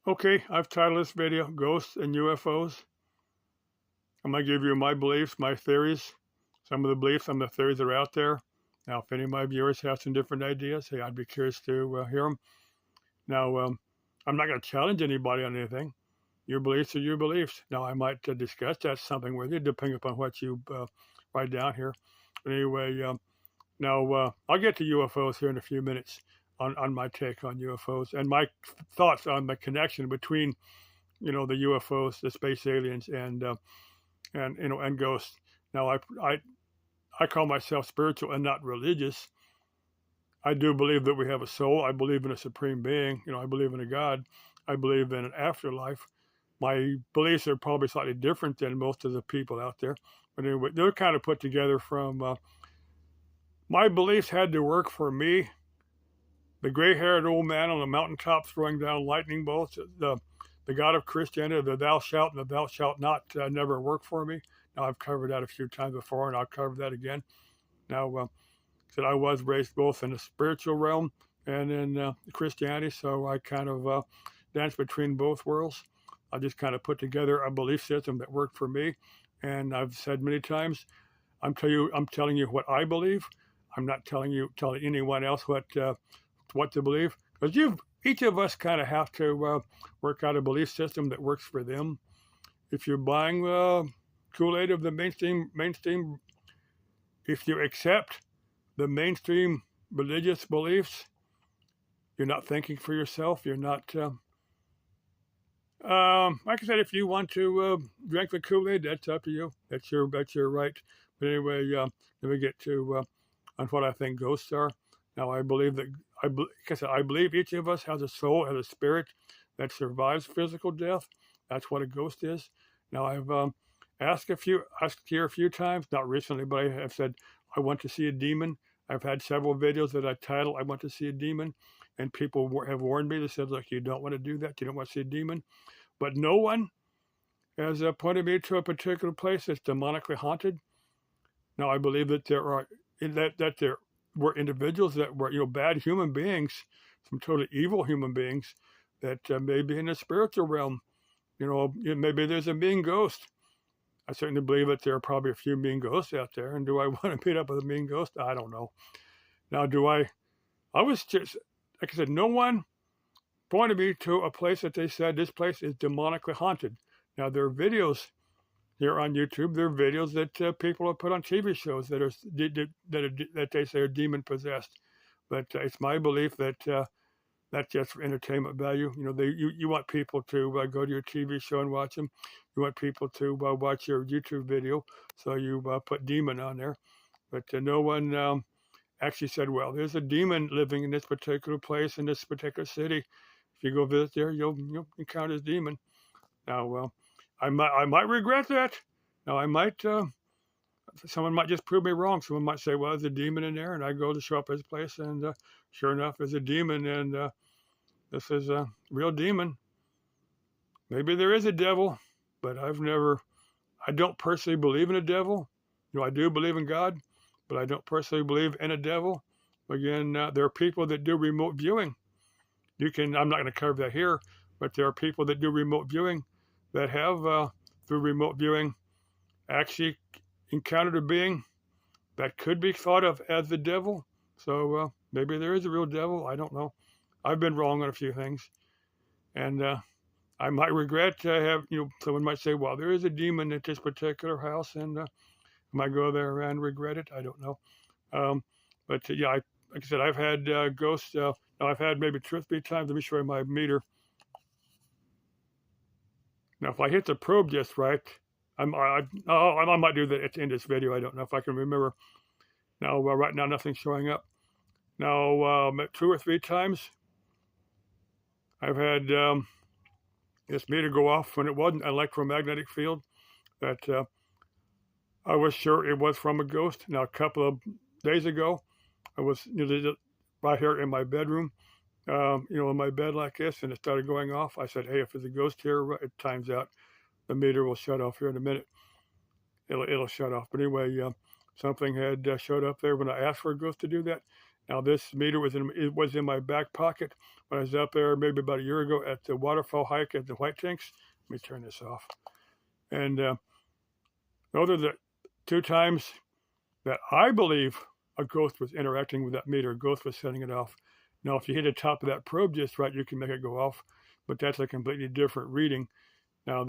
Okay, I've titled this video Ghosts and UFOs. I'm going to give you my beliefs, my theories, some of the beliefs, some of the theories that are out there. Now, if any of my viewers have some different ideas, hey, I'd be curious to hear them. Now, I'm not going to challenge anybody on anything. Your beliefs are your beliefs. Now, I might discuss that something with you, depending upon what you write down here. But anyway, now I'll get to UFOs here in a few minutes on my take on UFOs and my thoughts on the connection between the UFOs, the space aliens, and ghosts. Now, I call myself spiritual and not religious. I do believe that we have a soul. I believe in a supreme being. I believe in a God. I believe in an afterlife. My beliefs are probably slightly different than most of the people out there. But anyway, they're kind of put together from my beliefs had to work for me. The gray-haired old man on the mountaintop throwing down lightning bolts, the God of Christianity, the thou shalt and the thou shalt not never work for me. Now, I've covered that a few times before, and I'll cover that again. Now, said I was raised both in the spiritual realm and in Christianity, so I kind of dance between both worlds. I just kind of put together a belief system that worked for me, and I've said many times, I'm telling you what I believe. I'm not telling anyone else what to believe, because each of us kind of have to work out a belief system that works for them. If you're buying Kool-Aid of the mainstream, if you accept the mainstream religious beliefs, you're not thinking for yourself. You're not. Like I said, if you want to drink the Kool-Aid, that's up to you. That's your right. But anyway, let me get to on what I think ghosts are. Now, I believe that I believe each of us has a soul, has a spirit that survives physical death. That's what a ghost is. Now, I've asked here a few times, not recently, but I have said I want to see a demon. I've had several videos that I title I want to see a demon, and people have warned me. They said, look, you don't want to do that. You don't want to see a demon. But no one has pointed me to a particular place that's demonically haunted. Now, I believe that there were individuals that were bad human beings, some totally evil human beings that may be in the spiritual realm. Maybe there's a mean ghost. I certainly believe that there are probably a few mean ghosts out there. And do I want to meet up with a mean ghost? I don't know. Now, I was just, like I said, no one pointed me to a place that they said this place is demonically haunted. Now, there are videos here on YouTube. There are videos that people have put on TV shows that they say are demon possessed. But it's my belief that that's just for entertainment value. You want people to go to your TV show and watch them. You want people to watch your YouTube video, so you put demon on there. But no one actually said, well, there's a demon living in this particular place, in this particular city. If you go visit there, you'll encounter this demon. Now, I might regret that. Now, someone might just prove me wrong. Someone might say, well, there's a demon in there, and I go to show up at his place, and sure enough, there's a demon, and this is a real demon. Maybe there is a devil, but I don't personally believe in a devil. I do believe in God, but I don't personally believe in a devil. Again, there are people that do remote viewing. I'm not going to cover that here, but there are people that do remote viewing that have, through remote viewing, actually encountered a being that could be thought of as the devil. So maybe there is a real devil. I don't know. I've been wrong on a few things. And I might regret to have, someone might say, well, there is a demon at this particular house, and I might go there and regret it. I don't know. But yeah, like I said, I've had ghosts. Now I've had maybe 2 or 3 times. Let me show you my meter. Now, if I hit the probe just right, I might do that at the end of this video. I don't know if I can remember. Now, right now, nothing's showing up. Now, 2 or 3 times, I've had this meter go off when it wasn't an electromagnetic field that I was sure it was from a ghost. Now, a couple of days ago, I was right here in my bedroom, in my bed like this, and it started going off. I said, hey, if there's a ghost here, it times out. The meter will shut off here in a minute. It'll shut off. But anyway, something had showed up there when I asked for a ghost to do that. Now this meter was in my back pocket when I was up there maybe about a year ago at the waterfall hike at the White Tanks. Let me turn this off. And those are the 2 times that I believe a ghost was interacting with that meter. A ghost was setting it off. Now, if you hit the top of that probe just right, you can make it go off, but that's a completely different reading. Now,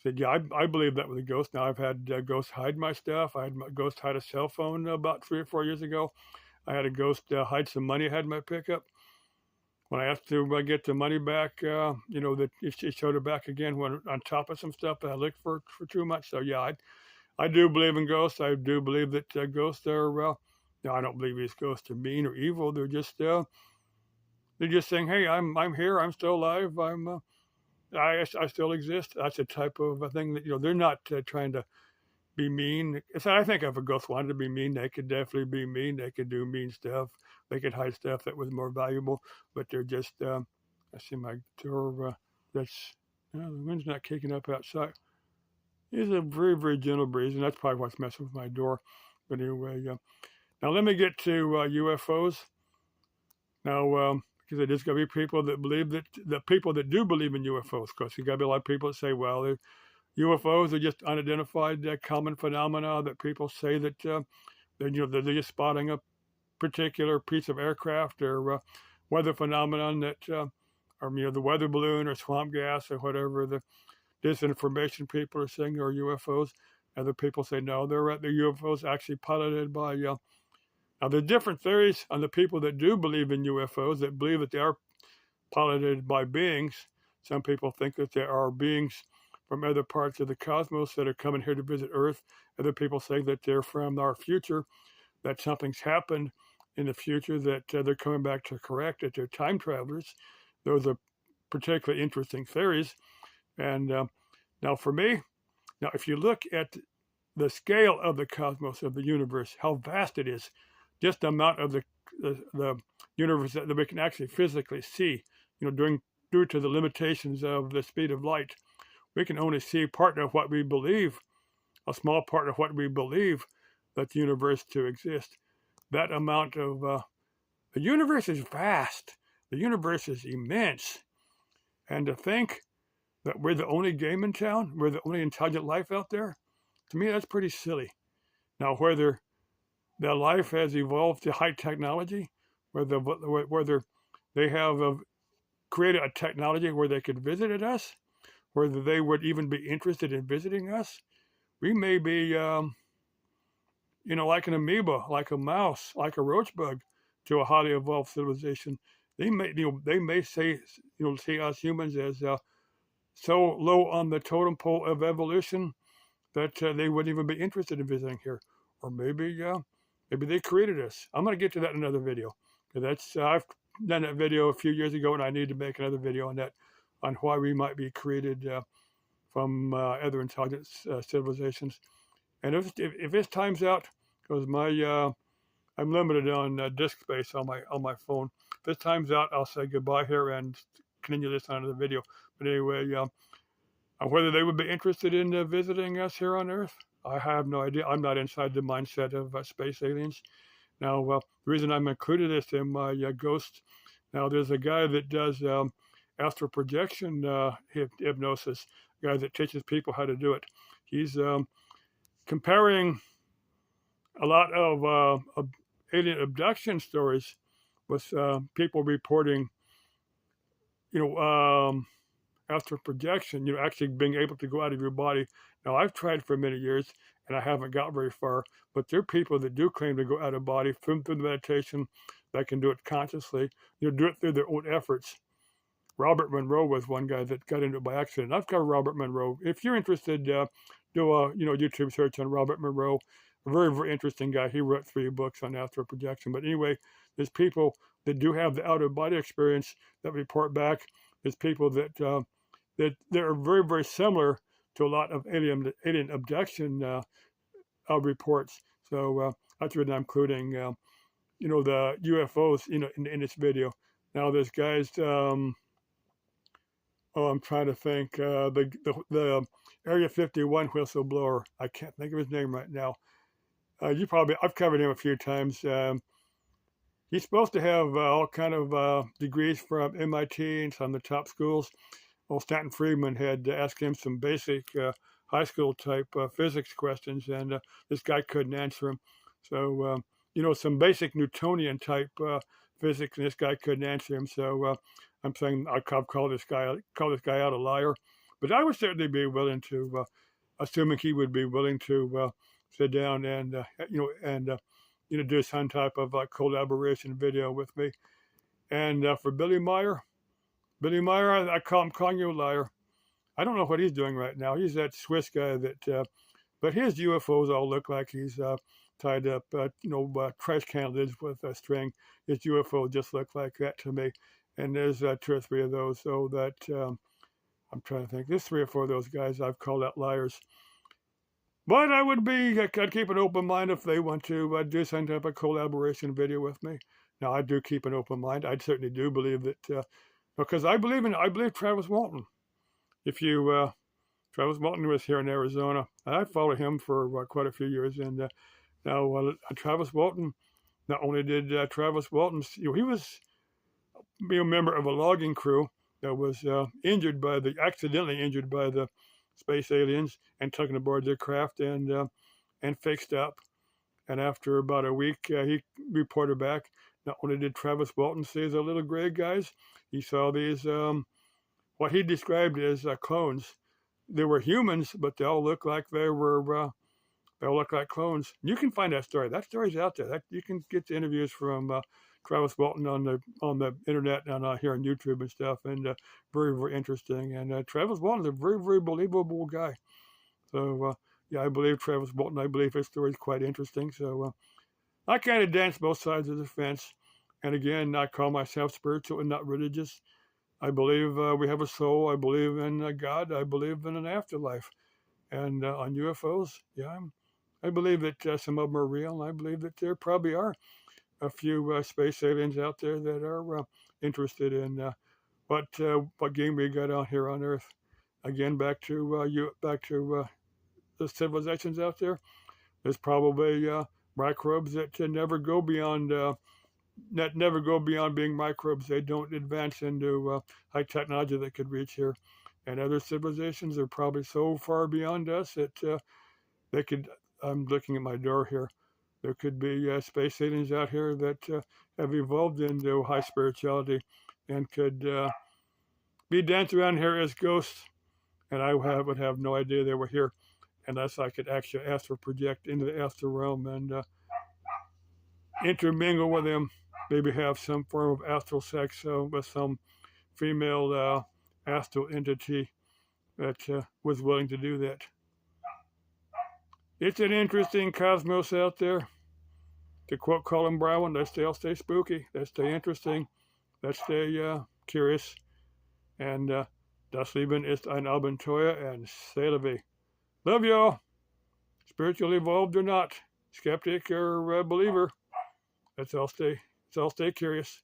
said, yeah, I believe that was a ghost. Now, I've had ghosts hide my stuff. I had a ghost hide a cell phone about 3 or 4 years ago. I had a ghost hide some money I had in my pickup. When I asked to get the money back, that it showed it back again when on top of some stuff that I looked for too much. So yeah, I do believe in ghosts. I do believe that ghosts are. No, I don't believe these ghosts are mean or evil. They're just saying, hey, I'm here. I'm still alive. I still exist. That's a type of a thing that they're not trying to be mean. I think if a ghost wanted to be mean, they could definitely be mean. They could do mean stuff. They could hide stuff that was more valuable, but they're just. I see my door. The wind's not kicking up outside. It's a very, very gentle breeze, and that's probably what's messing with my door. But anyway, now let me get to UFOs. Now, because there's going to be people that believe the people that do believe in UFOs, because there's got to be a lot of people that say, well, UFOs are just unidentified common phenomena that people say that they're just spotting a particular piece of aircraft or weather phenomenon that, or the weather balloon or swamp gas or whatever the disinformation people are saying are UFOs. Other people say no, they're UFOs actually piloted by. Now there's different theories on the people that do believe in UFOs that believe that they are piloted by beings. Some people think that there are beings from other parts of the cosmos that are coming here to visit Earth. Other people say that they're from our future, that something's happened in the future that they're coming back to correct, that they're time travelers. Those are particularly interesting theories. And now for me, if you look at the scale of the cosmos, of the universe, how vast it is, just the amount of the universe that we can actually physically see, due to the limitations of the speed of light, we can only see part of what we believe, a small part of what we believe that the universe to exist. That amount of the universe is vast. The universe is immense. And to think that we're the only game in town, we're the only intelligent life out there, to me, that's pretty silly. Now, whether their life has evolved to high technology, whether they have created a technology where they could visit us, whether they would even be interested in visiting us, we may be, like an amoeba, like a mouse, like a roach bug, to a highly evolved civilization. They may see us humans as so low on the totem pole of evolution that they wouldn't even be interested in visiting here, or maybe they created us. I'm going to get to that in another video. That's I've done that video a few years ago, and I need to make another video on that, on why we might be created from other intelligent civilizations. And if this times out, because I'm limited on disk space on my phone. If this times out, I'll say goodbye here and continue this on another video. But anyway, whether they would be interested in visiting us here on Earth, I have no idea. I'm not inside the mindset of space aliens. Now, the reason I'm included this in my ghost. Now, there's a guy that does astral projection hypnosis, a guy that teaches people how to do it. He's comparing a lot of alien abduction stories with people reporting, astral projection, actually being able to go out of your body. Now, I've tried for many years and I haven't got very far, but there are people that do claim to go out of body through the meditation that can do it consciously, do it through their own efforts. Robert Monroe was one guy that got into it by accident. I've covered Robert Monroe. If you're interested, do a YouTube search on Robert Monroe. A very, very interesting guy. He wrote 3 books on astral projection. But anyway, there's people that do have the out of body experience that report back. There's people that are very, very similar to a lot of alien abduction reports. So that's what I'm including, the UFOs, in this video. Now, there's guys. I'm trying to think. The Area 51 whistleblower. I can't think of his name right now. I've covered him a few times. He's supposed to have all kind of degrees from MIT and some of the top schools. Well, Stanton Friedman had asked him some basic high school type physics questions, and this guy couldn't answer them. So, some basic Newtonian type physics, and this guy couldn't answer him. So, I'm saying I'll call this guy out a liar. But I would certainly be willing to, assuming he would be willing to sit down and do some type of collaboration video with me. And for Billy Meyer, I'm calling you a liar. I don't know what he's doing right now. He's that Swiss guy but his UFOs all look like he's tied up, trash can lids with a string. His UFO just look like that to me. And there's 2 or 3 of those. So that I'm trying to think. There's 3 or 4 of those guys I've called out liars. But I'd keep an open mind if they want to do some type of collaboration video with me. Now, I do keep an open mind. I certainly do believe that, because I believe Travis Walton. Travis Walton was here in Arizona. I followed him for quite a few years. And now Travis Walton, not only did Travis Walton, he was a member of a logging crew that was accidentally injured by the space aliens and taken aboard their craft and fixed up. And after about a week, he reported back. Not only did Travis Walton see the little gray guys, he saw these what he described as clones. They were humans, but they all looked like clones. You can find that story. That story's out there. You can get the interviews from Travis Walton on the internet and here on YouTube and stuff, and very, very interesting. And Travis Walton's a very, very believable guy. So I believe Travis Walton. I believe his story is quite interesting. So I kind of dance both sides of the fence. And again, I call myself spiritual and not religious. I believe we have a soul. I believe in God. I believe in an afterlife. And on UFOs, I believe that some of them are real. I believe that there probably are a few space aliens out there that are interested in what game we got out here on Earth. Again, back to the civilizations out there. There's probably microbes that never go beyond being microbes. They don't advance into high technology that could reach here. And other civilizations are probably so far beyond us that they could. I'm looking at my door here. There could be space aliens out here that have evolved into high spirituality and could be danced around here as ghosts. And I would have no idea they were here unless I could actually astral project into the astral realm and intermingle with them. Maybe have some form of astral sex with some female astral entity that was willing to do that. It's an interesting cosmos out there. To quote Colin Brown, let's stay spooky, let's stay interesting, let's stay curious. And das Leben ist ein Abenteuer, and c'est la vie. Love y'all. Spiritually evolved or not, skeptic or believer, let's all stay curious.